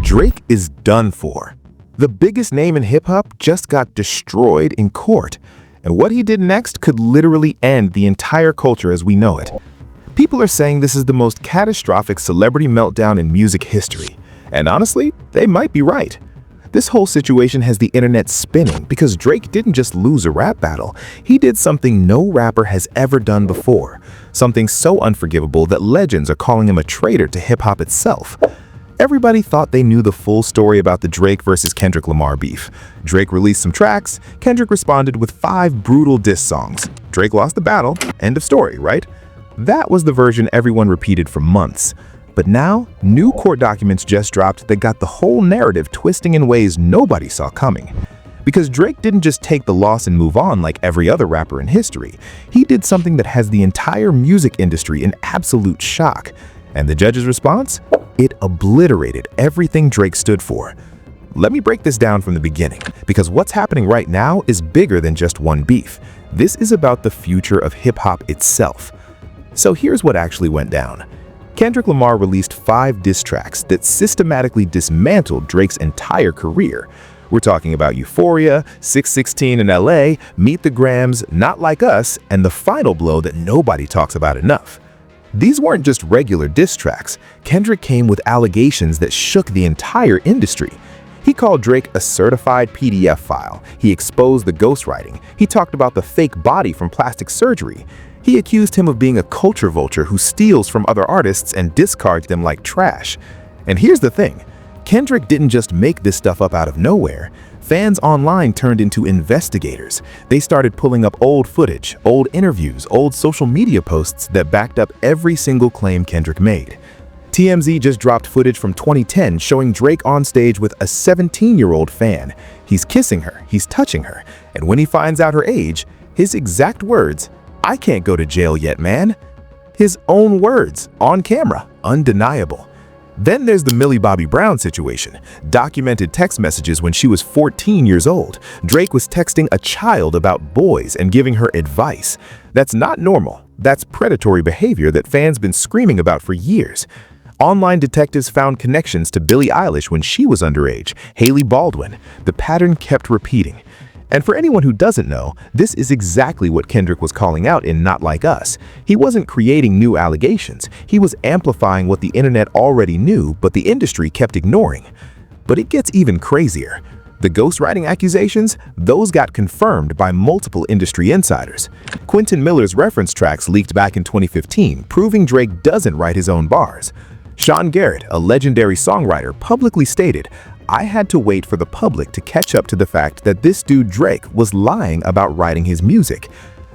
Drake is done for. The biggest name in hip-hop just got destroyed in court, and what he did next could literally end the entire culture as we know it. People are saying this is the most catastrophic celebrity meltdown in music history, and honestly, they might be right. This whole situation has the internet spinning because Drake didn't just lose a rap battle, he did something no rapper has ever done before, something so unforgivable that legends are calling him a traitor to hip-hop itself. Everybody thought they knew the full story about the Drake versus Kendrick Lamar beef. Drake released some tracks, Kendrick responded with 5 brutal diss songs. Drake lost the battle, end of story, right? That was the version everyone repeated for months. But now, new court documents just dropped that got the whole narrative twisting in ways nobody saw coming. Because Drake didn't just take the loss and move on like every other rapper in history. He did something that has the entire music industry in absolute shock. And the judge's response? It obliterated everything Drake stood for. Let me break this down from the beginning, because what's happening right now is bigger than just one beef. This is about the future of hip-hop itself. So here's what actually went down. Kendrick Lamar released 5 diss tracks that systematically dismantled Drake's entire career. We're talking about Euphoria, 616 in LA, Meet the Grams, Not Like Us, and the final blow that nobody talks about enough. These weren't just regular diss tracks. Kendrick came with allegations that shook the entire industry. He called Drake a certified PDF file. He exposed the ghostwriting. He talked about the fake body from plastic surgery. He accused him of being a culture vulture who steals from other artists and discards them like trash. And here's the thing. Kendrick didn't just make this stuff up out of nowhere. Fans online turned into investigators. They started pulling up old footage, old interviews, old social media posts that backed up every single claim Kendrick made. TMZ just dropped footage from 2010 showing Drake on stage with a 17-year-old fan. He's kissing her, he's touching her, and when he finds out her age, his exact words, "I can't go to jail yet, man." His own words, on camera, undeniable. Then there's the Millie Bobby Brown situation. Documented text messages when she was 14 years old. Drake was texting a child about boys and giving her advice. That's not normal. That's predatory behavior that fans been screaming about for years. Online detectives found connections to Billie Eilish when she was underage, Hailey Baldwin. The pattern kept repeating. And for anyone who doesn't know, this is exactly what Kendrick was calling out in Not Like Us. He wasn't creating new allegations. He was amplifying what the internet already knew, but the industry kept ignoring. But it gets even crazier. The ghostwriting accusations, those got confirmed by multiple industry insiders. Quentin Miller's reference tracks leaked back in 2015, proving Drake doesn't write his own bars. Sean Garrett, a legendary songwriter, publicly stated, "I had to wait for the public to catch up to the fact that this dude Drake was lying about writing his music."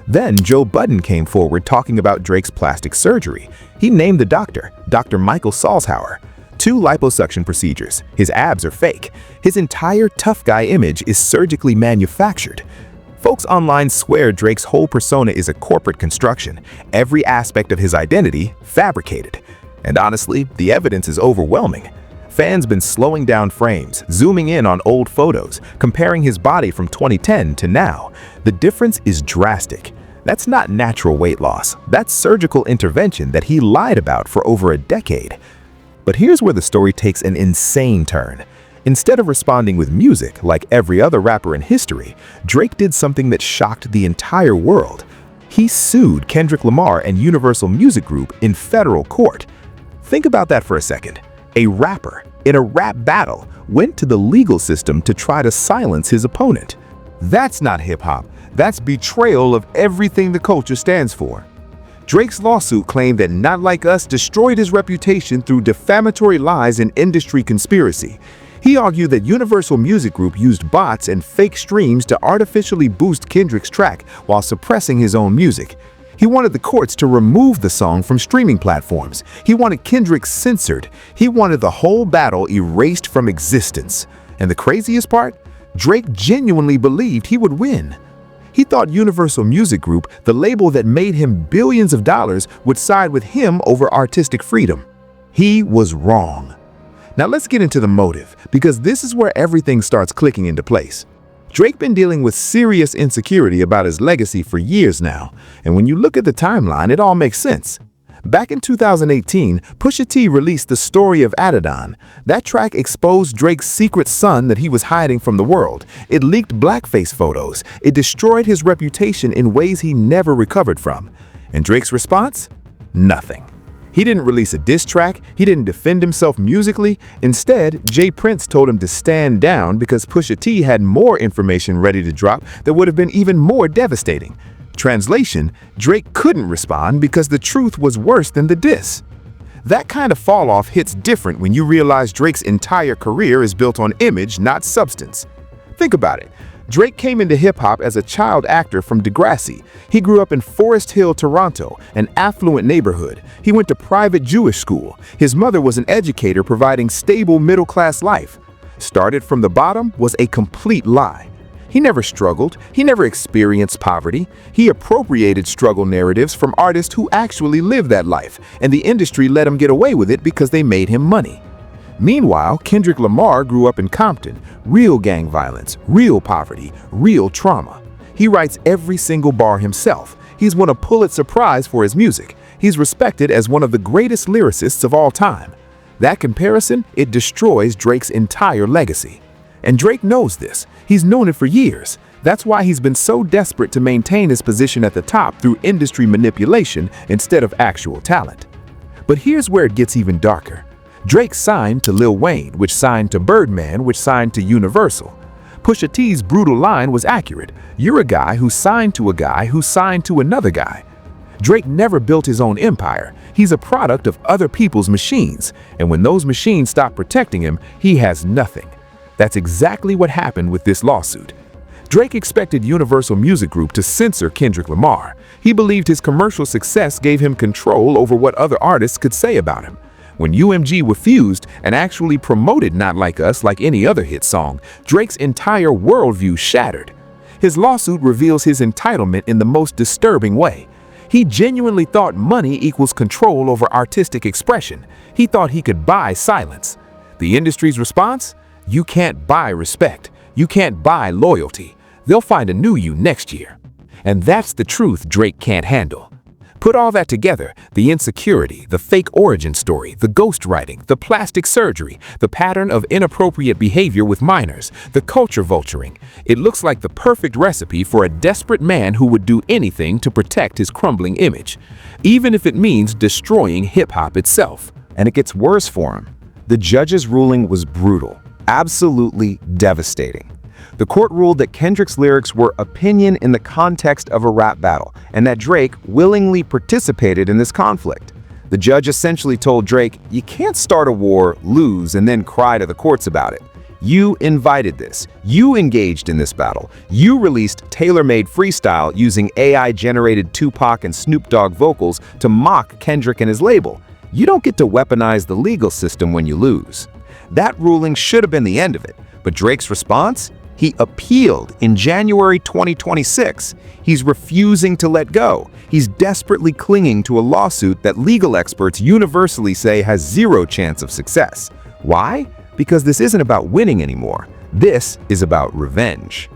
Then Joe Budden came forward talking about Drake's plastic surgery. He named the doctor, Dr. Michael Salzhauer. 2 liposuction procedures. His abs are fake. His entire tough guy image is surgically manufactured. Folks online swear Drake's whole persona is a corporate construction. Every aspect of his identity fabricated. And honestly, the evidence is overwhelming. Fans been slowing down frames, zooming in on old photos, comparing his body from 2010 to now. The difference is drastic. That's not natural weight loss. That's surgical intervention that he lied about for over a decade. But here's where the story takes an insane turn. Instead of responding with music like every other rapper in history, Drake did something that shocked the entire world. He sued Kendrick Lamar and Universal Music Group in federal court. Think about that for a second. A rapper, in a rap battle, went to the legal system to try to silence his opponent. That's not hip-hop. That's betrayal of everything the culture stands for. Drake's lawsuit claimed that Not Like Us destroyed his reputation through defamatory lies and industry conspiracy. He argued that Universal Music Group used bots and fake streams to artificially boost Kendrick's track while suppressing his own music. He wanted the courts to remove the song from streaming platforms. He wanted Kendrick censored. He wanted the whole battle erased from existence. And the craziest part? Drake genuinely believed he would win. He thought Universal Music Group, the label that made him billions of dollars, would side with him over artistic freedom. He was wrong. Now let's get into the motive, because this is where everything starts clicking into place. Drake been dealing with serious insecurity about his legacy for years now, and when you look at the timeline, it all makes sense. Back in 2018, Pusha-T released The Story of Adidon. That track exposed Drake's secret son that he was hiding from the world. It leaked blackface photos. It destroyed his reputation in ways he never recovered from. And Drake's response? Nothing. He didn't release a diss track. He didn't defend himself musically. Instead, Jay Prince told him to stand down because Pusha T had more information ready to drop that would have been even more devastating. Translation, Drake couldn't respond because the truth was worse than the diss. That kind of fall-off hits different when you realize Drake's entire career is built on image, not substance. Think about it. Drake came into hip-hop as a child actor from Degrassi. He grew up in Forest Hill, Toronto, an affluent neighborhood. He went to private Jewish school. His mother was an educator providing stable middle-class life. Started from the bottom was a complete lie. He never struggled. He never experienced poverty. He appropriated struggle narratives from artists who actually lived that life, and the industry let him get away with it because they made him money. Meanwhile, Kendrick Lamar grew up in Compton. Real gang violence, real poverty, real trauma. He writes every single bar himself. He's won a Pulitzer Prize for his music. He's respected as one of the greatest lyricists of all time. That comparison, it destroys Drake's entire legacy. And Drake knows this. He's known it for years. That's why he's been so desperate to maintain his position at the top through industry manipulation instead of actual talent. But here's where it gets even darker. Drake signed to Lil Wayne, which signed to Birdman, which signed to Universal. Pusha T's brutal line was accurate. You're a guy who signed to a guy who signed to another guy. Drake never built his own empire. He's a product of other people's machines. And when those machines stop protecting him, he has nothing. That's exactly what happened with this lawsuit. Drake expected Universal Music Group to censor Kendrick Lamar. He believed his commercial success gave him control over what other artists could say about him. When UMG refused and actually promoted Not Like Us like any other hit song, Drake's entire worldview shattered. His lawsuit reveals his entitlement in the most disturbing way. He genuinely thought money equals control over artistic expression. He thought he could buy silence. The industry's response? You can't buy respect. You can't buy loyalty. They'll find a new you next year. And that's the truth Drake can't handle. Put all that together, the insecurity, the fake origin story, the ghostwriting, the plastic surgery, the pattern of inappropriate behavior with minors, the culture vulturing. It looks like the perfect recipe for a desperate man who would do anything to protect his crumbling image, even if it means destroying hip-hop itself. And it gets worse for him. The judge's ruling was brutal. Absolutely devastating. The court ruled that Kendrick's lyrics were opinion in the context of a rap battle, and that Drake willingly participated in this conflict. The judge essentially told Drake, you can't start a war, lose, and then cry to the courts about it. You invited this. You engaged in this battle. You released tailor-made freestyle using AI-generated Tupac and Snoop Dogg vocals to mock Kendrick and his label. You don't get to weaponize the legal system when you lose. That ruling should have been the end of it, but Drake's response? He appealed in January 2026. He's refusing to let go. He's desperately clinging to a lawsuit that legal experts universally say has zero chance of success. Why? Because this isn't about winning anymore. This is about revenge.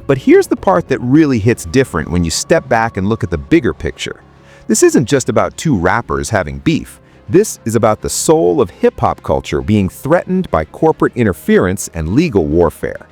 But here's the part that really hits different when you step back and look at the bigger picture. This isn't just about two rappers having beef. This is about the soul of hip-hop culture being threatened by corporate interference and legal warfare.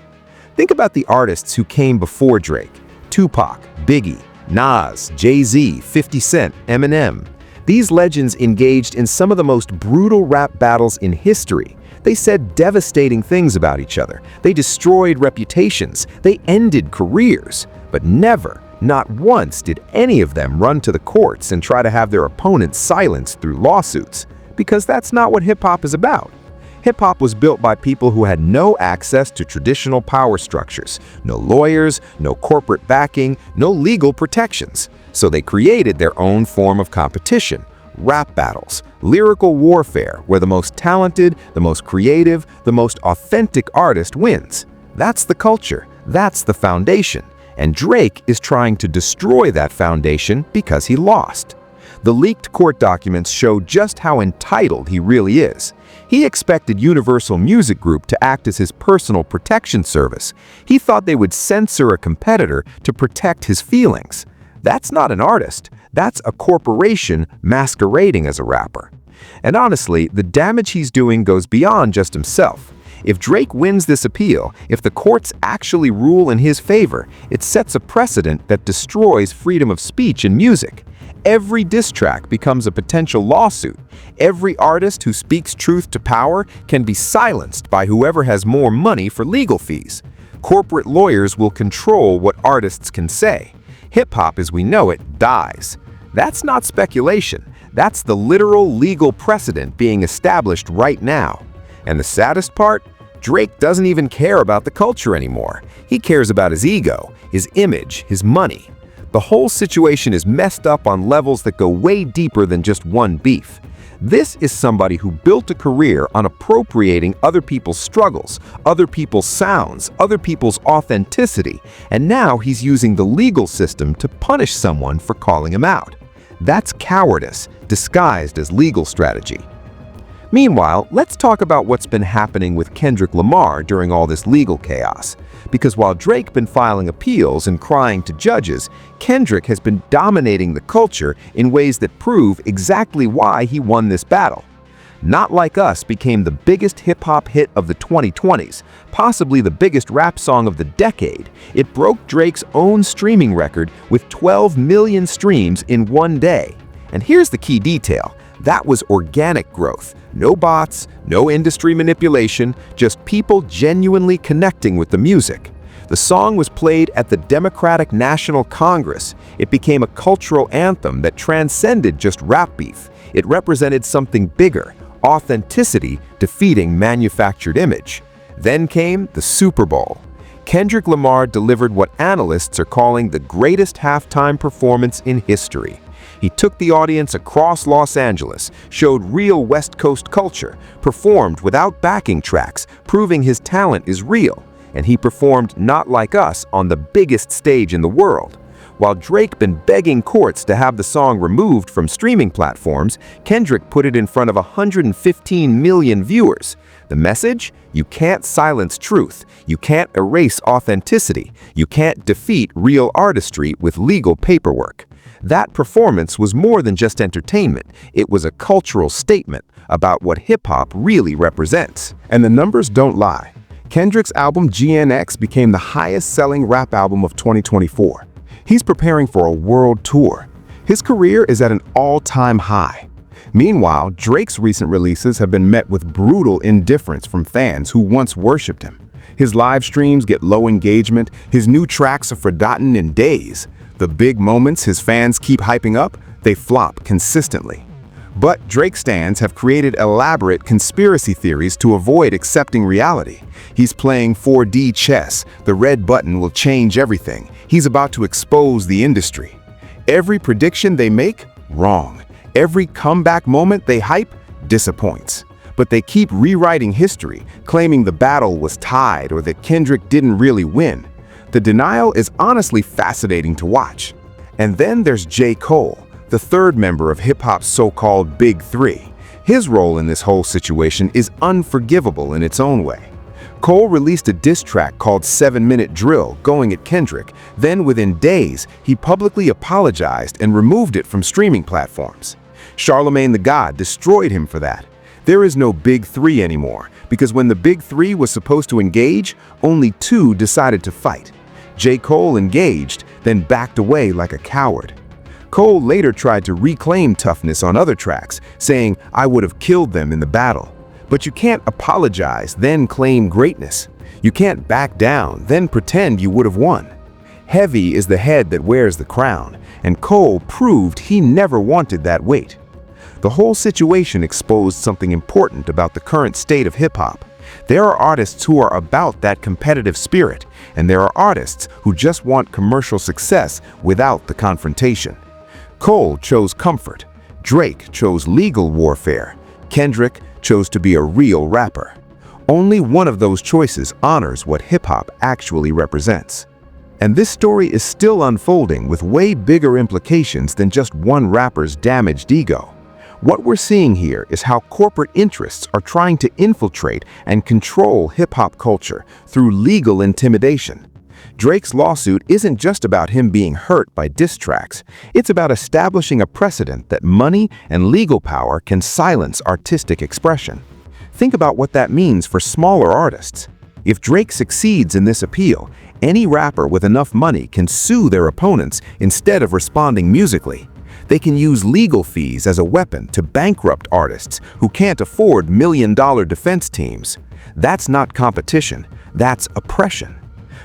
Think about the artists who came before Drake: Tupac, Biggie, Nas, Jay-Z, 50 Cent, Eminem. These legends engaged in some of the most brutal rap battles in history. They said devastating things about each other. They destroyed reputations. They ended careers. But never, not once, did any of them run to the courts and try to have their opponents silenced through lawsuits. Because that's not what hip-hop is about. Hip-hop was built by people who had no access to traditional power structures, no lawyers, no corporate backing, no legal protections. So they created their own form of competition: rap battles, lyrical warfare, where the most talented, the most creative, the most authentic artist wins. That's the culture. That's the foundation. And Drake is trying to destroy that foundation because he lost. The leaked court documents show just how entitled he really is. He expected Universal Music Group to act as his personal protection service. He thought they would censor a competitor to protect his feelings. That's not an artist. That's a corporation masquerading as a rapper. And honestly, the damage he's doing goes beyond just himself. If Drake wins this appeal, if the courts actually rule in his favor, it sets a precedent that destroys freedom of speech in music. Every diss track becomes a potential lawsuit. Every artist who speaks truth to power can be silenced by whoever has more money for legal fees. Corporate lawyers will control what artists can say. Hip-hop as we know it dies. That's not speculation. That's the literal legal precedent being established right now. And the saddest part? Drake doesn't even care about the culture anymore. He cares about his ego, his image, his money. The whole situation is messed up on levels that go way deeper than just one beef. This is somebody who built a career on appropriating other people's struggles, other people's sounds, other people's authenticity, and now he's using the legal system to punish someone for calling him out. That's cowardice, disguised as legal strategy. Meanwhile, let's talk about what's been happening with Kendrick Lamar during all this legal chaos. Because while Drake been filing appeals and crying to judges, Kendrick has been dominating the culture in ways that prove exactly why he won this battle. Not Like Us became the biggest hip-hop hit of the 2020s, possibly the biggest rap song of the decade. It broke Drake's own streaming record with 12 million streams in one day. And here's the key detail. That was organic growth. No bots, no industry manipulation, just people genuinely connecting with the music. The song was played at the Democratic National Congress. It became a cultural anthem that transcended just rap beef. It represented something bigger, authenticity defeating manufactured image. Then came the Super Bowl. Kendrick Lamar delivered what analysts are calling the greatest halftime performance in history. He took the audience across Los Angeles, showed real West Coast culture, performed without backing tracks, proving his talent is real, and he performed Not Like Us on the biggest stage in the world. While Drake been begging courts to have the song removed from streaming platforms, Kendrick put it in front of 115 million viewers. The message? You can't silence truth. You can't erase authenticity. You can't defeat real artistry with legal paperwork. That performance was more than just entertainment. It was a cultural statement about what hip-hop really represents. And the numbers don't lie. Kendrick's album GNX became the highest-selling rap album of 2024. He's preparing for a world tour. His career is at an all-time high. Meanwhile, Drake's recent releases have been met with brutal indifference from fans who once worshipped him. His live streams get low engagement, his new tracks are forgotten in days. The big moments his fans keep hyping up, they flop consistently. But Drake stans have created elaborate conspiracy theories to avoid accepting reality. He's playing 4D chess. The red button will change everything. He's about to expose the industry. Every prediction they make, wrong. Every comeback moment they hype, disappoints. But they keep rewriting history, claiming the battle was tied or that Kendrick didn't really win. The denial is honestly fascinating to watch. And then there's J. Cole, the third member of hip-hop's so-called Big Three. His role in this whole situation is unforgivable in its own way. Cole released a diss track called 7-Minute Drill going at Kendrick. Then within days, he publicly apologized and removed it from streaming platforms. Charlemagne the God destroyed him for that. There is no Big Three anymore, because when the Big Three was supposed to engage, only two decided to fight. J. Cole engaged, then backed away like a coward. Cole later tried to reclaim toughness on other tracks, saying, "I would have killed them in the battle." But you can't apologize, then claim greatness. You can't back down, then pretend you would have won. Heavy is the head that wears the crown, and Cole proved he never wanted that weight. The whole situation exposed something important about the current state of hip-hop. There are artists who are about that competitive spirit, and there are artists who just want commercial success without the confrontation. Cole chose comfort. Drake chose legal warfare. Kendrick chose to be a real rapper. Only one of those choices honors what hip-hop actually represents. And this story is still unfolding with way bigger implications than just one rapper's damaged ego. What we're seeing here is how corporate interests are trying to infiltrate and control hip-hop culture through legal intimidation. Drake's lawsuit isn't just about him being hurt by diss tracks. It's about establishing a precedent that money and legal power can silence artistic expression. Think about what that means for smaller artists. If Drake succeeds in this appeal, any rapper with enough money can sue their opponents instead of responding musically. They can use legal fees as a weapon to bankrupt artists who can't afford million-dollar defense teams. That's not competition, that's oppression.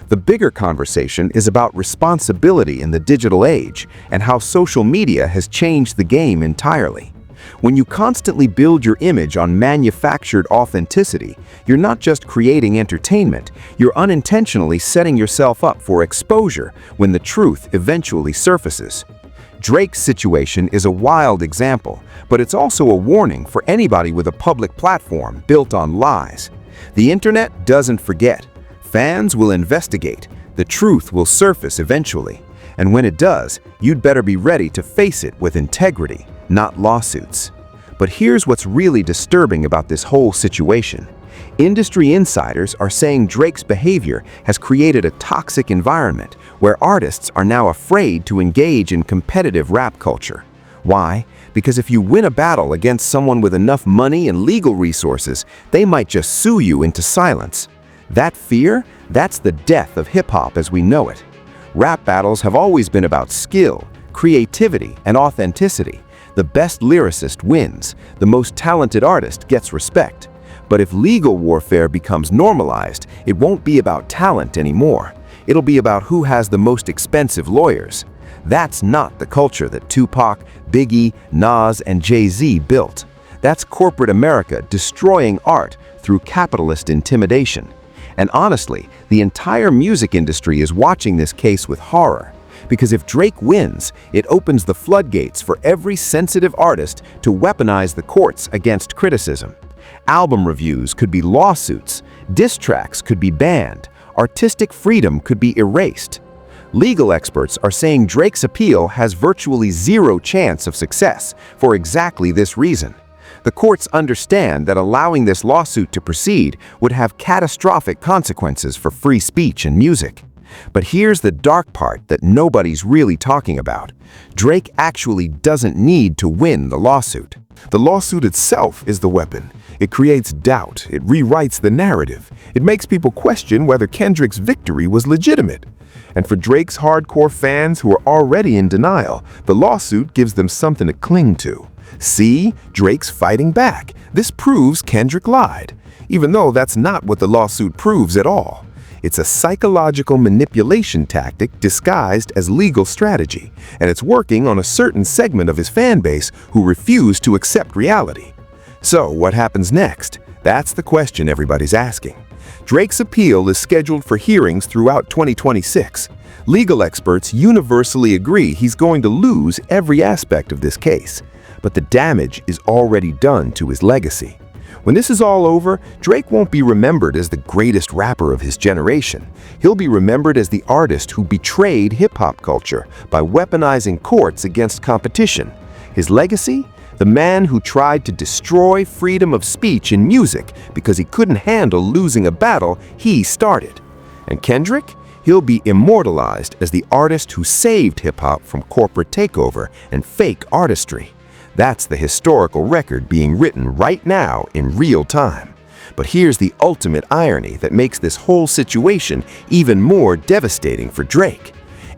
The bigger conversation is about responsibility in the digital age and how social media has changed the game entirely. When you constantly build your image on manufactured authenticity, you're not just creating entertainment, you're unintentionally setting yourself up for exposure when the truth eventually surfaces. Drake's situation is a wild example, but it's also a warning for anybody with a public platform built on lies. The internet doesn't forget. Fans will investigate. The truth will surface eventually. And when it does, you'd better be ready to face it with integrity, not lawsuits. But here's what's really disturbing about this whole situation. Industry insiders are saying Drake's behavior has created a toxic environment where artists are now afraid to engage in competitive rap culture. Why? Because if you win a battle against someone with enough money and legal resources, they might just sue you into silence. That fear, that's the death of hip-hop as we know it. Rap battles have always been about skill, creativity, and authenticity. The best lyricist wins. The most talented artist gets respect. But if legal warfare becomes normalized, it won't be about talent anymore. It'll be about who has the most expensive lawyers. That's not the culture that Tupac, Biggie, Nas, and Jay-Z built. That's corporate America destroying art through capitalist intimidation. And honestly, the entire music industry is watching this case with horror. Because if Drake wins, it opens the floodgates for every sensitive artist to weaponize the courts against criticism. Album reviews could be lawsuits, diss tracks could be banned, artistic freedom could be erased. Legal experts are saying Drake's appeal has virtually zero chance of success for exactly this reason. The courts understand that allowing this lawsuit to proceed would have catastrophic consequences for free speech and music. But here's the dark part that nobody's really talking about. Drake actually doesn't need to win the lawsuit. The lawsuit itself is the weapon. It creates doubt, it rewrites the narrative. It makes people question whether Kendrick's victory was legitimate. And for Drake's hardcore fans who are already in denial, the lawsuit gives them something to cling to. See, Drake's fighting back. This proves Kendrick lied, even though that's not what the lawsuit proves at all. It's a psychological manipulation tactic disguised as legal strategy, and it's working on a certain segment of his fan base who refuse to accept reality. So what happens next? That's the question everybody's asking. Drake's appeal is scheduled for hearings throughout 2026. Legal experts universally agree he's going to lose every aspect of this case, but the damage is already done to his legacy. When this is all over, Drake won't be remembered as the greatest rapper of his generation. He'll be remembered as the artist who betrayed hip-hop culture by weaponizing courts against competition. His legacy? The man who tried to destroy freedom of speech in music because he couldn't handle losing a battle he started. And Kendrick? He'll be immortalized as the artist who saved hip-hop from corporate takeover and fake artistry. That's the historical record being written right now in real time. But here's the ultimate irony that makes this whole situation even more devastating for Drake.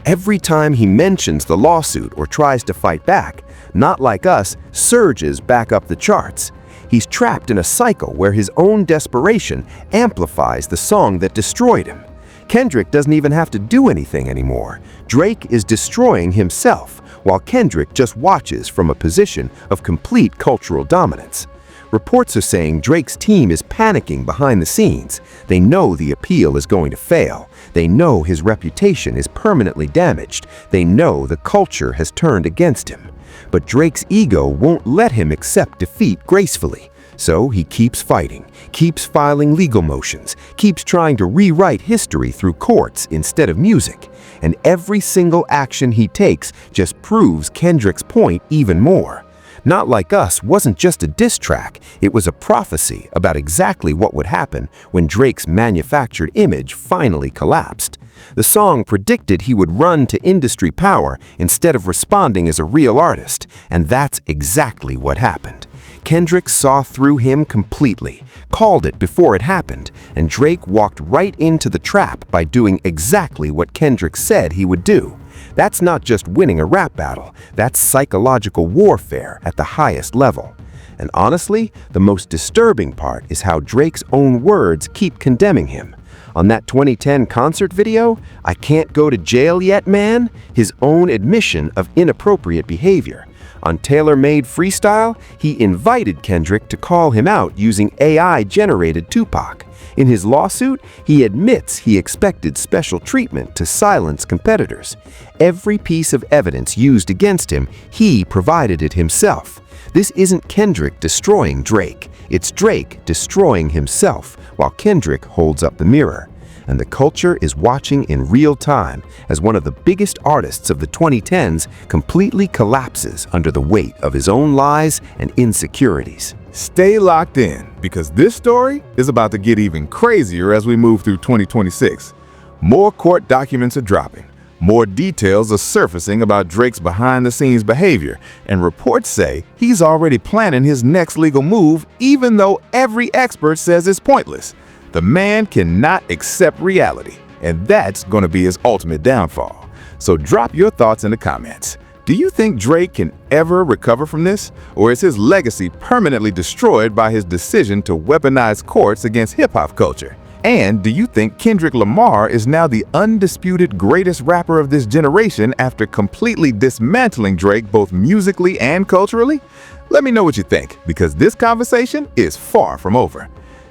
Every time he mentions the lawsuit or tries to fight back, Not Like Us surges back up the charts. He's trapped in a cycle where his own desperation amplifies the song that destroyed him. Kendrick doesn't even have to do anything anymore. Drake is destroying himself, while Kendrick just watches from a position of complete cultural dominance. Reports are saying Drake's team is panicking behind the scenes. They know the appeal is going to fail. They know his reputation is permanently damaged. They know the culture has turned against him. But Drake's ego won't let him accept defeat gracefully. So he keeps fighting, keeps filing legal motions, keeps trying to rewrite history through courts instead of music. And every single action he takes just proves Kendrick's point even more. Not Like Us wasn't just a diss track, it was a prophecy about exactly what would happen when Drake's manufactured image finally collapsed. The song predicted he would run to industry power instead of responding as a real artist, and that's exactly what happened. Kendrick saw through him completely, called it before it happened, and Drake walked right into the trap by doing exactly what Kendrick said he would do. That's not just winning a rap battle, that's psychological warfare at the highest level. And honestly, the most disturbing part is how Drake's own words keep condemning him. On that 2010 concert video, "I can't go to jail yet, man," his own admission of inappropriate behavior. On Tailor-Made Freestyle, he invited Kendrick to call him out using AI-generated Tupac. In his lawsuit, he admits he expected special treatment to silence competitors. Every piece of evidence used against him, he provided it himself. This isn't Kendrick destroying Drake, it's Drake destroying himself while Kendrick holds up the mirror. And the culture is watching in real time as one of the biggest artists of the 2010s completely collapses under the weight of his own lies and insecurities. Stay locked in, because this story is about to get even crazier as we move through 2026. More court documents are dropping. More details are surfacing about Drake's behind-the-scenes behavior, and reports say he's already planning his next legal move, even though every expert says it's pointless. The man cannot accept reality, and that's going to be his ultimate downfall. So drop your thoughts in the comments. Do you think Drake can ever recover from this? Or is his legacy permanently destroyed by his decision to weaponize courts against hip-hop culture? And do you think Kendrick Lamar is now the undisputed greatest rapper of this generation after completely dismantling Drake both musically and culturally? Let me know what you think, because this conversation is far from over.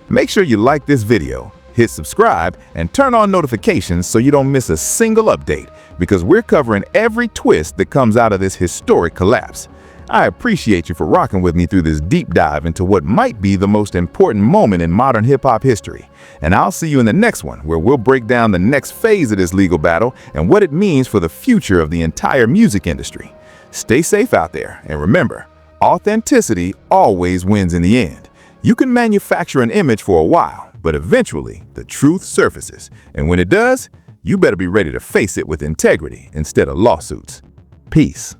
Make sure you like this video, hit subscribe, and turn on notifications so you don't miss a single update, because we're covering every twist that comes out of this historic collapse. I appreciate you for rocking with me through this deep dive into what might be the most important moment in modern hip-hop history. And I'll see you in the next one, where we'll break down the next phase of this legal battle and what it means for the future of the entire music industry. Stay safe out there, and remember, authenticity always wins in the end. You can manufacture an image for a while, but eventually the truth surfaces. And when it does, you better be ready to face it with integrity instead of lawsuits. Peace.